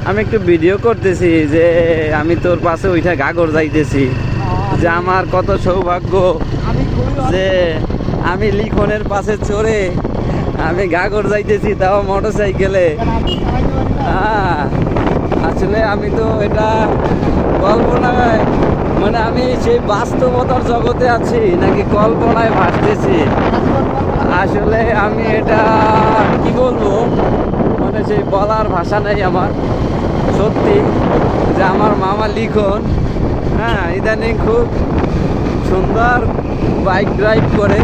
আমি একটু ভিডিও করতেছি যে আমি তোর পাশে ওইটা গাগর যাইতেছি, যে আমার কত সৌভাগ্য যে আমি লিখনের পাশে চড়ে আমি গাগর যাইতেছি, তাও মোটর সাইকেলে। আসলে আমি তো এটা কল্পনায়, মানে আমি সেই বাস্তবতার জগতে আছি নাকি কল্পনায় ভাসতেছি, আসলে আমি এটা কি বলবো, মানে সেই বলার ভাষা নেই আমার। সত্যি যে আমার মামা লিখন ইদানিং খুব সুন্দর বাইক ড্রাইভ করে,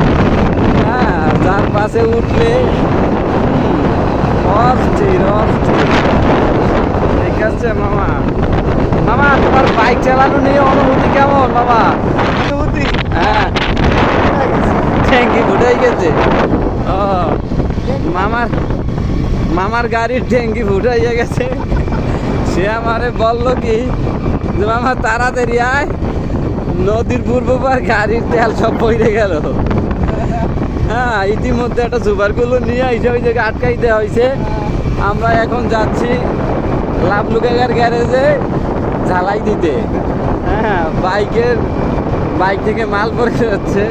যার পাশে উঠলে অস্থির অস্থির। ঠিক আছে মামা। মামা তোমার বাইক চালানো নিয়ে অনুভূতি কেমন মামা? অনুভূতি ট্যাঙ্কি ফুটাই গেছে। ও মামার গাড়ির ট্যাঙ্কি ফুটাইয়া গেছে। সে আমারে বললো কি যে মামা তাড়াতাড়ি আয়, নদীর পূর্ব পার গাড়ির তেল সব পড়ে গেল। ইতিমধ্যে একটা সুপারগুলো নিয়ে এসে ওই জায়গায় আটকাই দেওয়া হয়েছে। আমরা এখন যাচ্ছি লাভলুকাগার গ্যারেজে ঝালাই দিতে। বাইক থেকে মাল পড়ে যাচ্ছে।